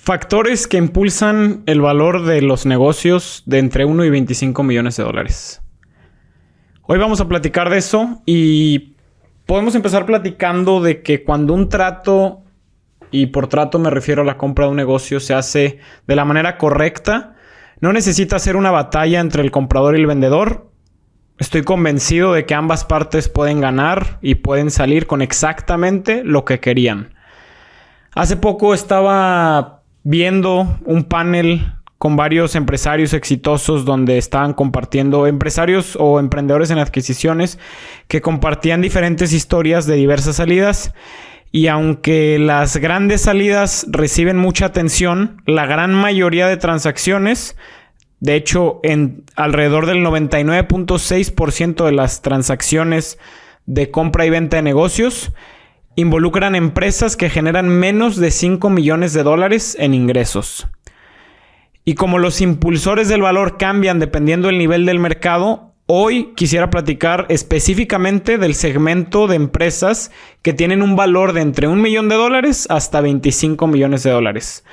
Factores que impulsan el valor de los negocios de entre 1 y 25 millones de dólares. Hoy vamos a platicar de eso y podemos empezar platicando de que cuando un trato, y por trato me refiero a la compra de un negocio, se hace de la manera correcta, no necesita ser una batalla entre el comprador y el vendedor. Estoy convencido de que ambas partes pueden ganar y pueden salir con exactamente lo que querían. Hace poco estaba viendo un panel con varios empresarios exitosos donde estaban compartiendo, empresarios o emprendedores en adquisiciones que compartían diferentes historias de diversas salidas. Y aunque las grandes salidas reciben mucha atención, la gran mayoría de transacciones, de hecho en alrededor del 99.6% de las transacciones de compra y venta de negocios, involucran empresas que generan menos de 5 millones de dólares en ingresos. Y como los impulsores del valor cambian dependiendo del nivel del mercado, hoy quisiera platicar específicamente del segmento de empresas que tienen un valor de entre $1 millón hasta 25 millones de dólares.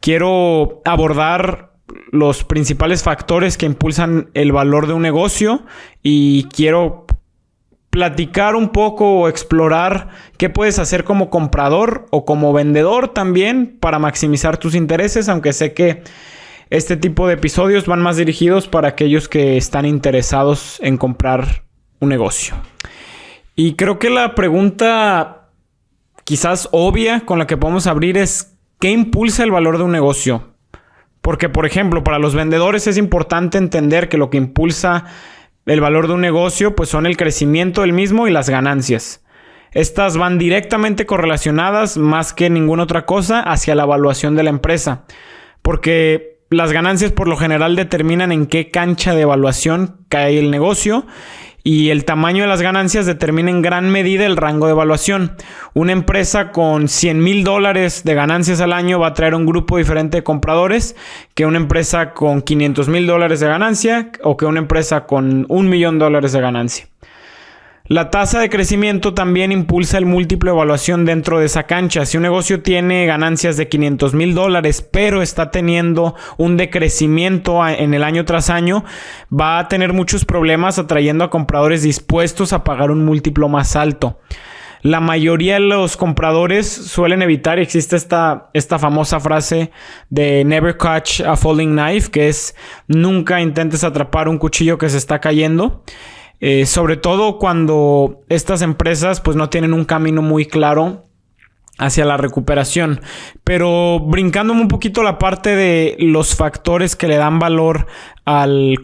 Quiero abordar los principales factores que impulsan el valor de un negocio y quiero platicar un poco o explorar qué puedes hacer como comprador o como vendedor también para maximizar tus intereses, aunque sé que este tipo de episodios van más dirigidos para aquellos que están interesados en comprar un negocio. Y creo que la pregunta quizás obvia con la que podemos abrir es ¿qué impulsa el valor de un negocio? Porque, por ejemplo, para los vendedores es importante entender que lo que impulsa el valor de un negocio pues son el crecimiento del mismo y las ganancias. Estas van directamente correlacionadas más que ninguna otra cosa hacia la evaluación de la empresa. Porque las ganancias por lo general determinan en qué cancha de evaluación cae el negocio y el tamaño de las ganancias determina en gran medida el rango de evaluación. Una empresa con $100,000 de ganancias al año va a traer un grupo diferente de compradores que una empresa con $500,000 de ganancia o que una empresa con $1 millón de ganancia. La tasa de crecimiento también impulsa el múltiplo de evaluación dentro de esa cancha. Si un negocio tiene ganancias de $500,000, pero está teniendo un decrecimiento en el año tras año, va a tener muchos problemas atrayendo a compradores dispuestos a pagar un múltiplo más alto. La mayoría de los compradores suelen evitar, y existe esta famosa frase de never catch a falling knife, que es nunca intentes atrapar un cuchillo que se está cayendo. Sobre todo cuando estas empresas pues no tienen un camino muy claro hacia la recuperación. Pero brincándome un poquito la parte de los factores que le dan valor al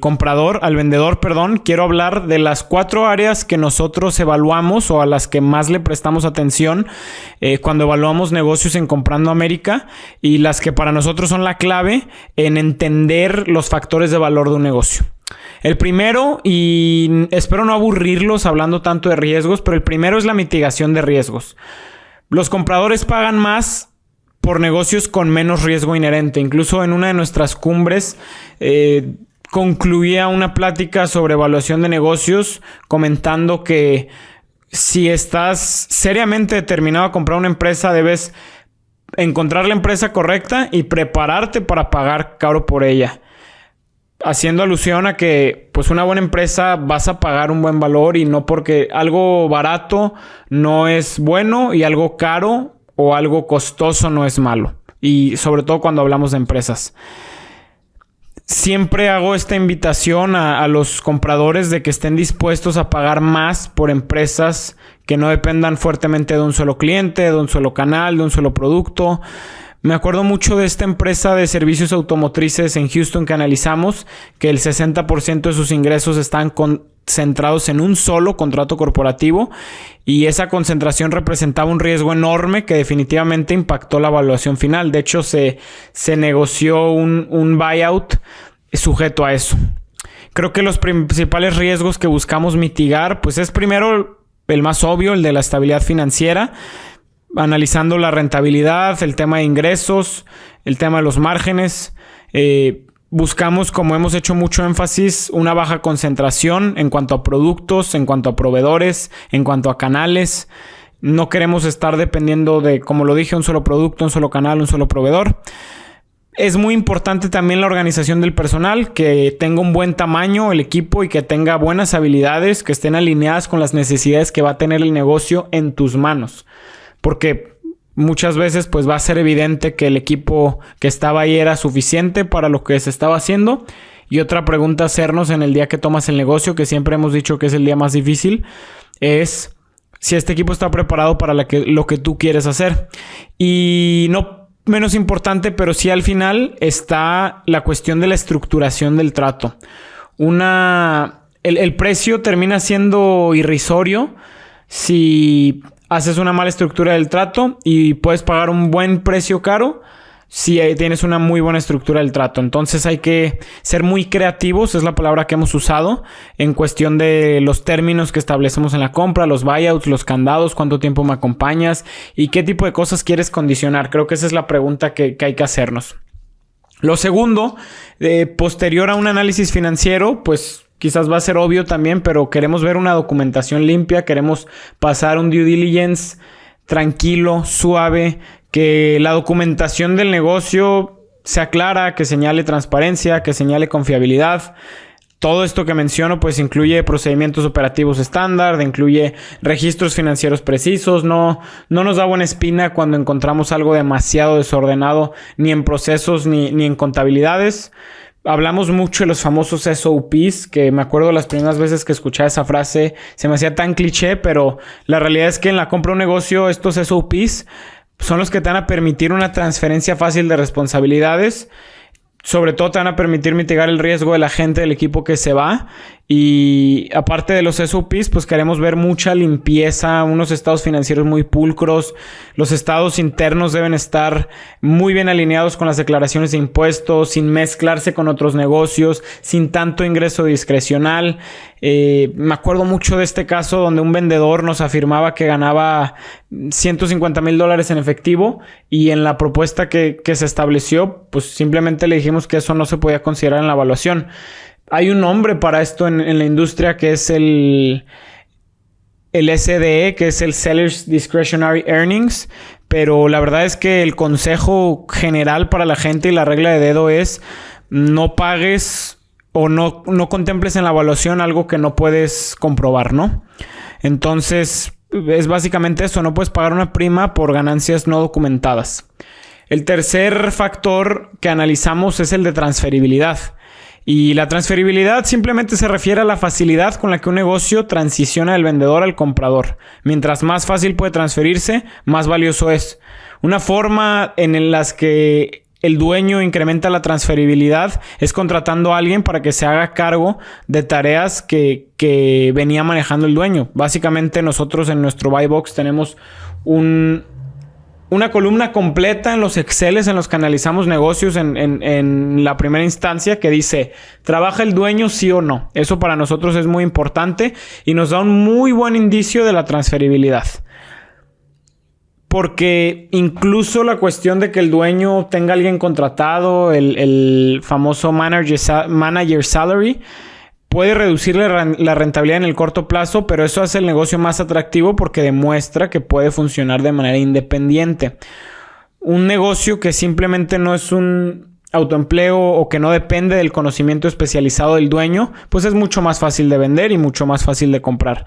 vendedor, quiero hablar de las 4 áreas que nosotros evaluamos o a las que más le prestamos atención cuando evaluamos negocios en Comprando América y las que para nosotros son la clave en entender los factores de valor de un negocio. El primero, y espero no aburrirlos hablando tanto de riesgos, pero el primero es la mitigación de riesgos. Los compradores pagan más por negocios con menos riesgo inherente. Incluso en una de nuestras cumbres concluía una plática sobre evaluación de negocios comentando que si estás seriamente determinado a comprar una empresa, debes encontrar la empresa correcta y prepararte para pagar caro por ella. Haciendo alusión a que pues una buena empresa vas a pagar un buen valor y no porque algo barato no es bueno y algo caro o algo costoso no es malo. Y sobre todo cuando hablamos de empresas. Siempre hago esta invitación a los compradores de que estén dispuestos a pagar más por empresas que no dependan fuertemente de un solo cliente, de un solo canal, de un solo producto. Me acuerdo mucho de esta empresa de servicios automotrices en Houston que analizamos, que el 60% de sus ingresos están concentrados en un solo contrato corporativo y esa concentración representaba un riesgo enorme que definitivamente impactó la evaluación final. De hecho, se negoció un buyout sujeto a eso. Creo que los principales riesgos que buscamos mitigar, pues es primero el más obvio, el de la estabilidad financiera, analizando la rentabilidad, el tema de ingresos, el tema de los márgenes. Buscamos, como hemos hecho mucho énfasis, una baja concentración en cuanto a productos, en cuanto a proveedores, en cuanto a canales. No queremos estar dependiendo de, como lo dije, un solo producto, un solo canal, un solo proveedor. Es muy importante también la organización del personal, que tenga un buen tamaño el equipo y que tenga buenas habilidades, que estén alineadas con las necesidades que va a tener el negocio en tus manos. Porque muchas veces pues va a ser evidente que el equipo que estaba ahí era suficiente para lo que se estaba haciendo. Y otra pregunta a hacernos en el día que tomas el negocio, que siempre hemos dicho que es el día más difícil, es si este equipo está preparado para lo que tú quieres hacer. Y no menos importante, pero sí al final está la cuestión de la estructuración del trato. El precio termina siendo irrisorio si haces una mala estructura del trato, y puedes pagar un buen precio caro si tienes una muy buena estructura del trato. Entonces hay que ser muy creativos, es la palabra que hemos usado, en cuestión de los términos que establecemos en la compra, los buyouts, los candados, cuánto tiempo me acompañas y qué tipo de cosas quieres condicionar. Creo que esa es la pregunta que hay que hacernos. Lo segundo, posterior a un análisis financiero, pues quizás va a ser obvio también, pero queremos ver una documentación limpia, queremos pasar un due diligence tranquilo, suave, que la documentación del negocio sea clara, que señale transparencia, que señale confiabilidad. Todo esto que menciono pues incluye procedimientos operativos estándar, incluye registros financieros precisos. No nos da buena espina cuando encontramos algo demasiado desordenado, ni en procesos ni en contabilidades. Hablamos mucho de los famosos SOPs, que me acuerdo las primeras veces que escuchaba esa frase se me hacía tan cliché, pero la realidad es que en la compra de un negocio estos SOPs son los que te van a permitir una transferencia fácil de responsabilidades. Sobre todo te van a permitir mitigar el riesgo de la gente del equipo que se va. Y aparte de los SOPs, pues queremos ver mucha limpieza, unos estados financieros muy pulcros. Los estados internos deben estar muy bien alineados con las declaraciones de impuestos, sin mezclarse con otros negocios, sin tanto ingreso discrecional. Me acuerdo mucho de este caso donde un vendedor nos afirmaba que ganaba $150,000 en efectivo, y en la propuesta que se estableció, pues simplemente le dijimos que eso no se podía considerar en la evaluación. Hay un nombre para esto en la industria, que es el SDE, que es el Seller's Discretionary Earnings, pero la verdad es que el consejo general para la gente y la regla de dedo es: no pagues o no contemples en la evaluación algo que no puedes comprobar, ¿no? Entonces es básicamente eso, no puedes pagar una prima por ganancias no documentadas. El tercer factor que analizamos es el de transferibilidad. Y la transferibilidad simplemente se refiere a la facilidad con la que un negocio transiciona del vendedor al comprador. Mientras más fácil puede transferirse, más valioso es. Una forma en las que el dueño incrementa la transferibilidad es contratando a alguien para que se haga cargo de tareas que venía manejando el dueño. Básicamente nosotros en nuestro buy box tenemos una columna completa en los Exceles en los que analizamos negocios en la primera instancia, que dice: ¿trabaja el dueño sí o no? Eso para nosotros es muy importante y nos da un muy buen indicio de la transferibilidad. Porque incluso la cuestión de que el dueño tenga a alguien contratado, el famoso manager salary, puede reducirle la rentabilidad en el corto plazo, pero eso hace el negocio más atractivo porque demuestra que puede funcionar de manera independiente. Un negocio que simplemente no es un autoempleo o que no depende del conocimiento especializado del dueño, pues es mucho más fácil de vender y mucho más fácil de comprar.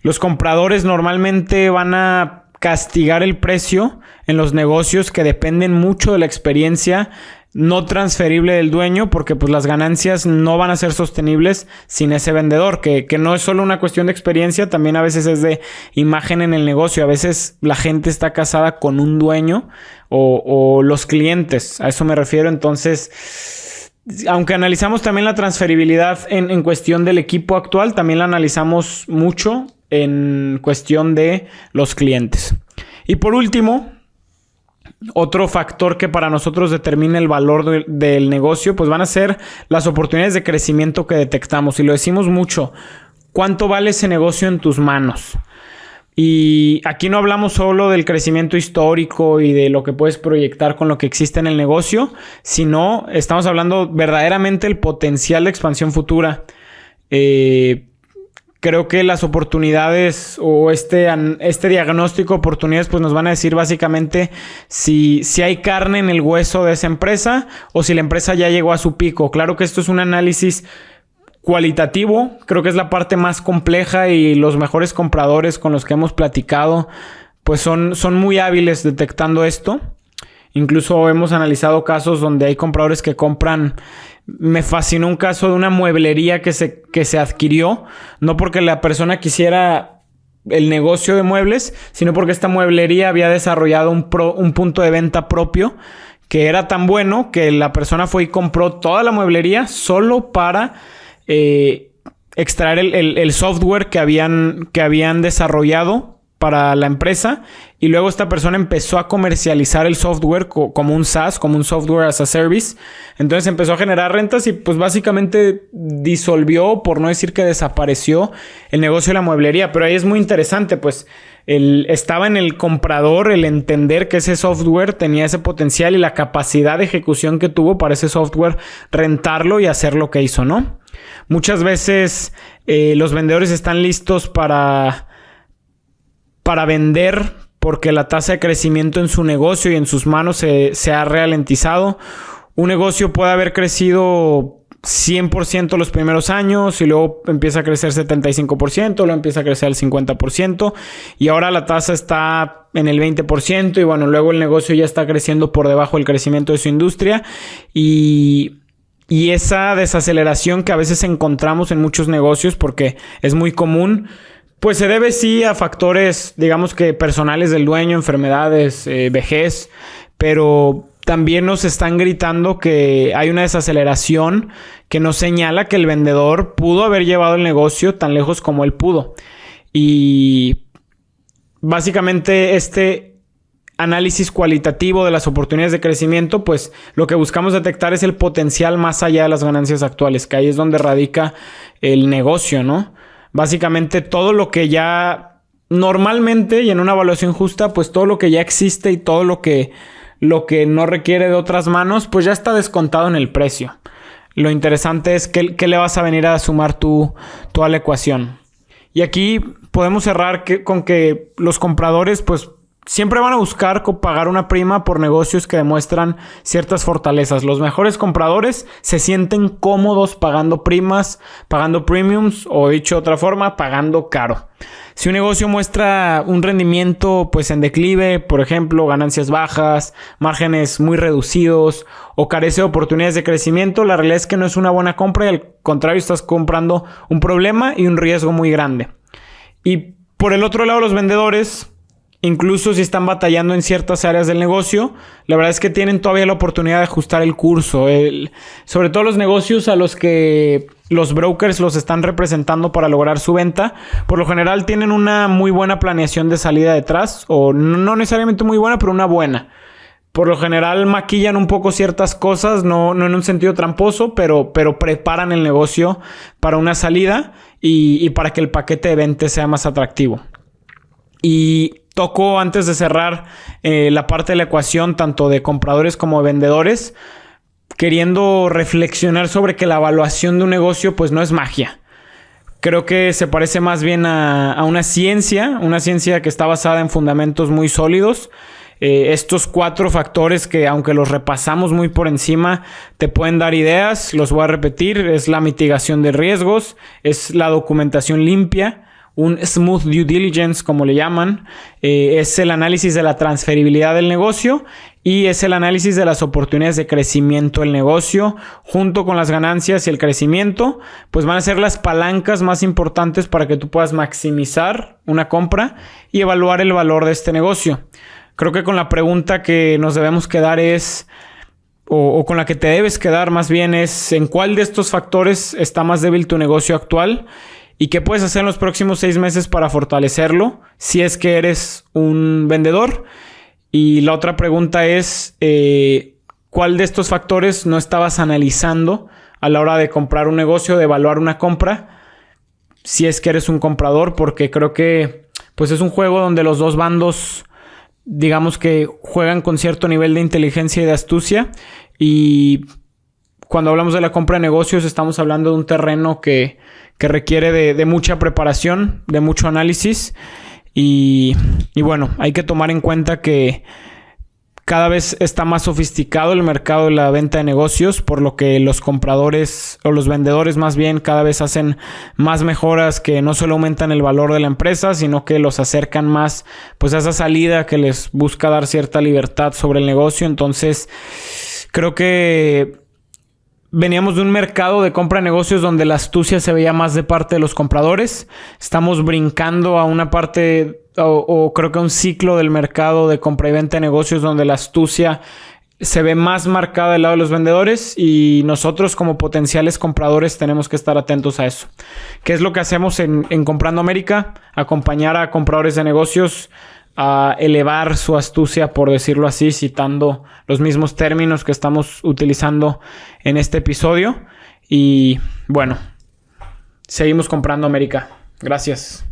Los compradores normalmente van a castigar el precio en los negocios que dependen mucho de la experiencia no transferible del dueño, porque pues las ganancias no van a ser sostenibles sin ese vendedor, que no es solo una cuestión de experiencia, también a veces es de imagen en el negocio. A veces la gente está casada con un dueño o los clientes, a eso me refiero. Entonces, aunque analizamos también la transferibilidad en cuestión del equipo actual, también la analizamos mucho en cuestión de los clientes. Y por último, otro factor que para nosotros determina el valor del negocio, pues van a ser las oportunidades de crecimiento que detectamos. Y lo decimos mucho: ¿cuánto vale ese negocio en tus manos? Y aquí no hablamos solo del crecimiento histórico y de lo que puedes proyectar con lo que existe en el negocio, sino estamos hablando verdaderamente del potencial de expansión futura. creo que las oportunidades o este diagnóstico de oportunidades pues nos van a decir básicamente si hay carne en el hueso de esa empresa o si la empresa ya llegó a su pico. Claro que esto es un análisis cualitativo, creo que es la parte más compleja y los mejores compradores con los que hemos platicado pues son muy hábiles detectando esto. Incluso hemos analizado casos donde hay compradores que compran. Me fascinó un caso de una mueblería que se adquirió, no porque la persona quisiera el negocio de muebles, sino porque esta mueblería había desarrollado un punto de venta propio que era tan bueno que la persona fue y compró toda la mueblería solo para extraer el software que habían desarrollado para la empresa, y luego esta persona empezó a comercializar el software como un SaaS, como un software as a service. Entonces empezó a generar rentas y pues básicamente disolvió, por no decir que desapareció, el negocio de la mueblería. Pero ahí es muy interesante, pues estaba en el comprador el entender que ese software tenía ese potencial y la capacidad de ejecución que tuvo para ese software rentarlo y hacer lo que hizo, ¿no? Muchas veces los vendedores están listos para vender porque la tasa de crecimiento en su negocio y en sus manos se ha ralentizado. Un negocio puede haber crecido 100% los primeros años y luego empieza a crecer 75%, luego empieza a crecer el 50% y ahora la tasa está en el 20% y bueno, luego el negocio ya está creciendo por debajo del crecimiento de su industria y esa desaceleración que a veces encontramos en muchos negocios porque es muy común, pues se debe sí a factores, digamos que personales del dueño, enfermedades, vejez, pero también nos están gritando que hay una desaceleración que nos señala que el vendedor pudo haber llevado el negocio tan lejos como él pudo. Y básicamente este análisis cualitativo de las oportunidades de crecimiento, pues lo que buscamos detectar es el potencial más allá de las ganancias actuales, que ahí es donde radica el negocio, ¿no? Básicamente todo lo que ya normalmente y en una evaluación justa, pues todo lo que ya existe y todo lo que no requiere de otras manos, pues ya está descontado en el precio. Lo interesante es qué le vas a venir a sumar tú a la ecuación. Y aquí podemos cerrar con que los compradores pues siempre van a buscar pagar una prima por negocios que demuestran ciertas fortalezas. Los mejores compradores se sienten cómodos pagando primas, pagando premiums o dicho de otra forma, pagando caro. Si un negocio muestra un rendimiento pues en declive, por ejemplo, ganancias bajas, márgenes muy reducidos o carece de oportunidades de crecimiento, la realidad es que no es una buena compra y al contrario estás comprando un problema y un riesgo muy grande. Y por el otro lado, los vendedores, incluso si están batallando en ciertas áreas del negocio, la verdad es que tienen todavía la oportunidad de ajustar el curso. Sobre todo los negocios a los que los brokers los están representando para lograr su venta, por lo general tienen una muy buena planeación de salida detrás, o no necesariamente muy buena, pero una buena. Por lo general maquillan un poco ciertas cosas, no en un sentido tramposo, pero preparan el negocio para una salida y para que el paquete de venta sea más atractivo. Y toco antes de cerrar la parte de la ecuación, tanto de compradores como de vendedores, queriendo reflexionar sobre que la evaluación de un negocio pues no es magia. Creo que se parece más bien a una ciencia que está basada en fundamentos muy sólidos. Estos 4 factores que aunque los repasamos muy por encima te pueden dar ideas, los voy a repetir: es la mitigación de riesgos, es la documentación limpia, un smooth due diligence como le llaman, es el análisis de la transferibilidad del negocio y es el análisis de las oportunidades de crecimiento del negocio, junto con las ganancias y el crecimiento, pues van a ser las palancas más importantes para que tú puedas maximizar una compra y evaluar el valor de este negocio. Creo que con la pregunta que nos debemos quedar es, o con la que te debes quedar más bien, es en cuál de estos factores está más débil tu negocio actual y qué puedes hacer en los próximos 6 meses para fortalecerlo si es que eres un vendedor. Y la otra pregunta es, ¿cuál de estos factores no estabas analizando a la hora de comprar un negocio, de evaluar una compra, si es que eres un comprador? Porque creo que pues es un juego donde los dos bandos, digamos que juegan con cierto nivel de inteligencia y de astucia, y cuando hablamos de la compra de negocios estamos hablando de un terreno que que requiere de mucha preparación, de mucho análisis. Y bueno, hay que tomar en cuenta que cada vez está más sofisticado el mercado de la venta de negocios, por lo que los compradores o los vendedores más bien cada vez hacen más mejoras que no solo aumentan el valor de la empresa, sino que los acercan más pues a esa salida que les busca dar cierta libertad sobre el negocio. Entonces, creo que veníamos de un mercado de compra de negocios donde la astucia se veía más de parte de los compradores. Estamos brincando a una parte o creo que a un ciclo del mercado de compra y venta de negocios donde la astucia se ve más marcada del lado de los vendedores, y nosotros como potenciales compradores tenemos que estar atentos a eso. ¿Qué es lo que hacemos en Comprando América? Acompañar a compradores de negocios a elevar su astucia, por decirlo así, citando los mismos términos que estamos utilizando en este episodio. Y bueno, seguimos Comprando América. Gracias.